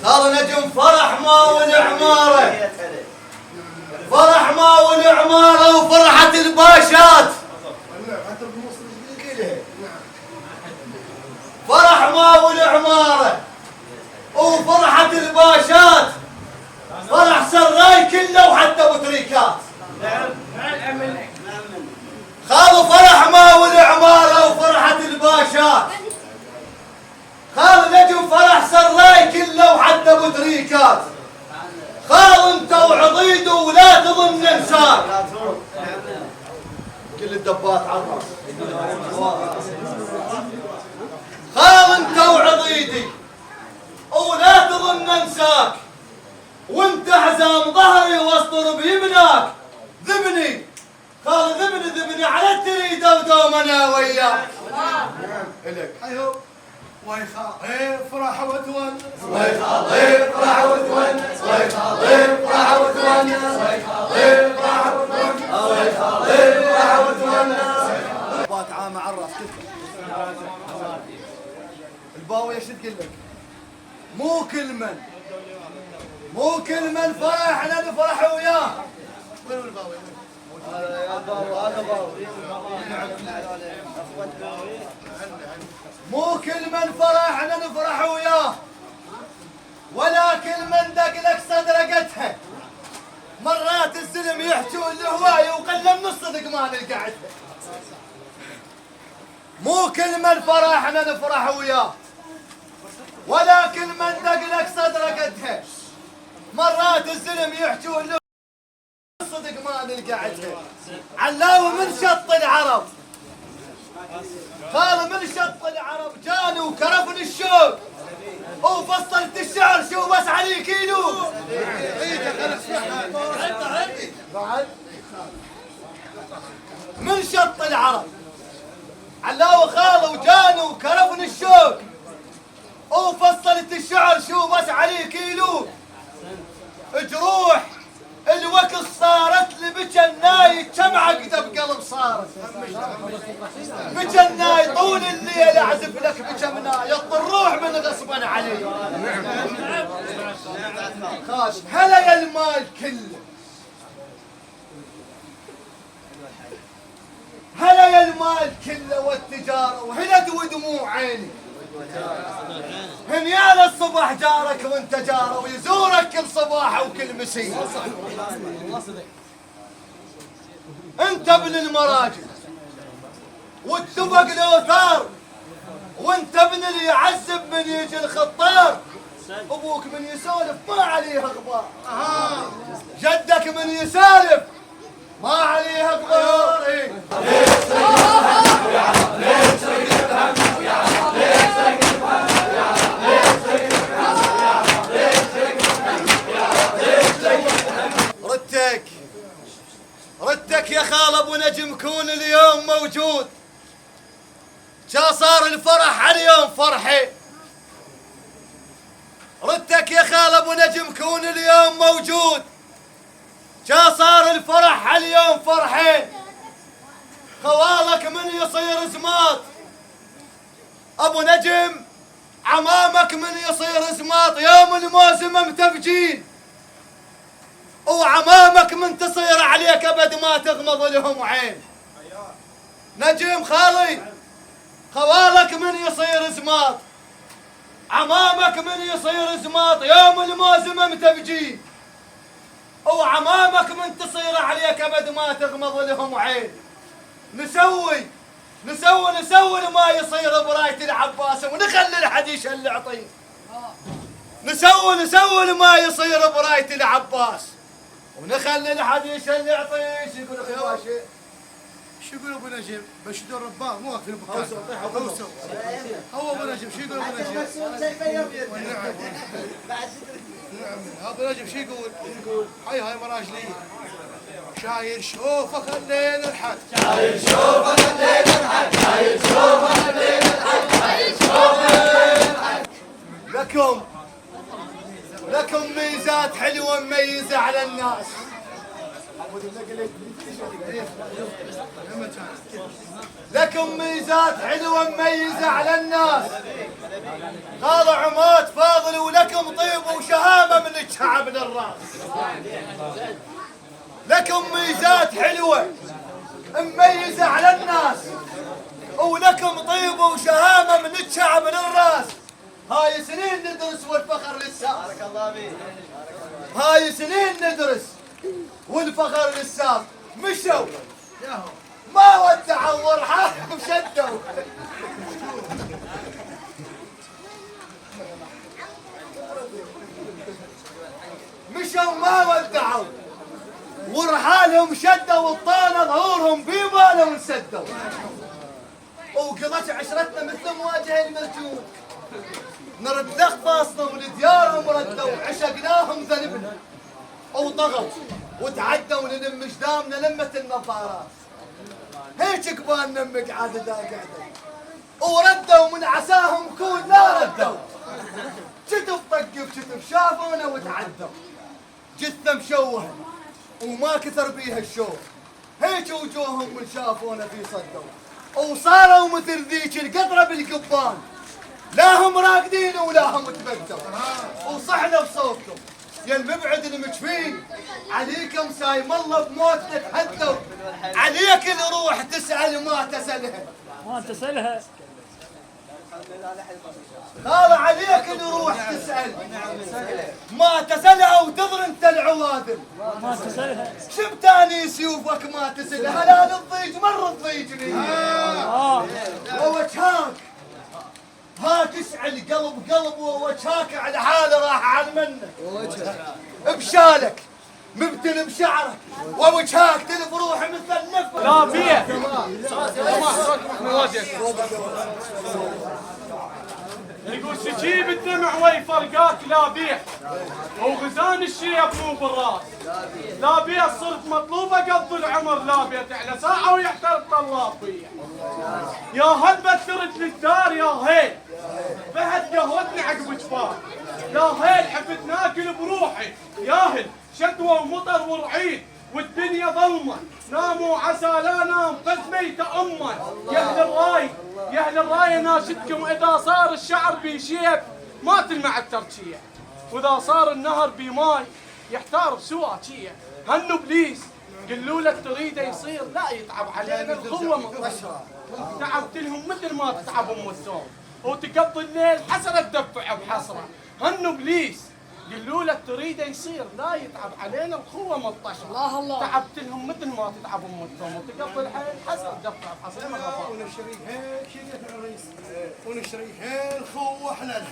خال نجم فرح ما والعمارة، فرح ما والعمارة وفرحة الباشات، فرح ما والعمارة وفرحة الباشات، فرح سراي كله وحتى ابو تريكات. خالو فرح ما والعمارة وفرحة الباشات، خال نجم فرح سراي كله وحتى ابو تريكات. خال انت وعضيد ولا تظن انساك. كل الدبات عرف. خال انت وعضيدي ولا تظن انساك، وانت حزام ظهري واسطر بيمناك. ذبني خال ذبني على التريد ودوم انا وياك. الك ايوه ويخاطر فرح وتونس، ويخاطر فرح وتونس، ويخاطر فرح وتونس، ويخاطر فرح وتونس، ويخاطر فرح وتونس. بات عامة عرف كيف الباوية شو تقول لك؟ مو كل من فرح احنا نفرح وياه. وين الباوية؟ مو كل من فرح احنا نفرح وياه، ولا كل من دق لك صدرقتها. مرات الزلم يحجون الهواية وقل من الصدق ما نلقعتها. مو كل من فرح احنا نفرح وياه، ولا كل من دق لك صدرقتها. مرات الزلم يحجون له الصدق ما نلقعتها. علاوي من شط العرب، قال من شط العرب جاني وكرفني الشوق، وفصلت الشعر شو بس علي كيلو. بعد من شط العرب علاوي خاله وجاني وكرفني الشوق، وفصلت الشعر شو بس علي كيلو. جروح الوقت صارت لي بجناي كم عقده بقلب صارت. بجناي طول الليل اعزف لك بجمناي الروح من غصبا علي. خاش هلا يا المال كله، هلا يا المال كله والتجاره وهلد ودموع عيني. هنيال الصبح جارك وانت جاره ويزورك كل صباح وكل مسي. انت ابن المراجل واتفق الاوثار، وانت ابن اللي يعذب من يجي الخطار. ابوك من يسولف ما عليه غبار، جدك من يسالف ما عليه غبار. ردك يا خال ابو نجم كون اليوم موجود، جا صار الفرح اليوم فرحي. ردك يا خال ابو نجم كون اليوم موجود، جا صار الفرح اليوم فرحي. خوالك من يصير زماط ابو نجم، عمامك من يصير زماط يوم الموسم متفجين، وعمامك من تصير عليك ابد ما تغمض لهم عين. نجم خالي خوالك من يصير زماط، عمامك من يصير زماط يوم الموسم متفجين، وعمامك من تصير عليك ابد ما تغمض لهم عين. نسوي ما يصير براية العباس ونخلي الحديش اللي عطيه. نسوي ما يصير براية العباس ونخلي الحديش اللي عطيه. شو يقول اخي باشا؟ شو يقول ابو نجم؟ بشدوا الرباط مو واقفين بمكان. هو ابو نجم شو يقول ابو نجم؟ نعم ابو نجم شو يقول؟ هاي مراجلي شايل شوفك الليل الحد، شايل شوفك الليل الحد، شايل شوفك الليل الحد، شايل شوفك الليل الحد. لكم ميزات حلوة مميزة على الناس. لكم ميزات حلوة مميزة على الناس. قال عماد فاضل ولكم طيب طيب وشهامة من الشعب للراس. لكم ميزات حلوة مميزة على الناس، ولكم طيب وشهامة من الشعب للراس. هاي سنين ندرس والفخر للساق. بارك الله فيك. هاي سنين ندرس والفخر للساق. مشوا ما ودعوا ورحاهم شدوا. مشوا ما ودعوا ورحالهم شدوا والطانة ظهورهم بيمالوا انسدوا. وقضت عشرتنا مثل مواجه المرجون، نرد لخفاصنا ولديارهم ردوا، عشقناهم ذنبنا وطغوا وتعدوا نلم جدامنا لمة النظارات. هيك قبالنا مقعد دا قعدوا وردوا من عساهم كون لا ردوا. كتف طق بكتف شافونا وتعدوا، جثة مشوه وما كثر بيها الشوف. هيك وجوههم من شافونا في صدوا، وصاروا مثل ذيك القطرة بالقبان، لا هم راقدين ولا هم تبدوا. وصحنا بصوتكم يا المبعد المجفين، عليكم سايم الله بموتنا تهدوا. عليك الروح تسأل ما تسألها، ما تسألها. قال عليك الروح تسأل ما تسألها وتظر انت العواذل. ما تسألها. شبتاني سيوفك ما تسألها، لا الضيج مر الضيجني. ووجهاك ها تسعل قلب ووجهاك على حاله راح عن منك. بشالك مبتل بشعرك ووجهاك تلف روح مثل النفر. لا بيه يقول سجيب الدمع ويفرقاك لا بيه، وغزان الشيب مو بالراس. لا بيه صرت مطلوبه قض العمر، لا بيه على ساعه ويحتر الطلاب بيه. يا هل بثرت للدار يا هيل، فهد قهوتنا عقب جفاف. يا هيل حبت ناكل بروحي، ياهل شتوى ومطر ورعيد والدنيا ظلمه. ناموا عسى لا نام بس ميتة أمه. يا أهل الراي يا أهل الراي ناشدكم، إذا صار الشعر بيشيب ما تلمع التركية، وإذا صار النهر بماي يحتار بسواكية. هنو بليس قلوا له تريده يصير لا يتعب علينا الخوة مطشرة. تعبت لهم مثل ما تتعب أم الثوم، وتقضي الليل حسرة تدفع بحسرة. هنو بليس قلوا له تريده يصير لا يتعب علينا الخوة مطشرة. الله الله تعبت لهم مثل ما تتعب ام الثوم، وتقضي الحيل حسرة تدفع بحسرة. ونشري هيك شيء العريس ونشري هيل خوه احنا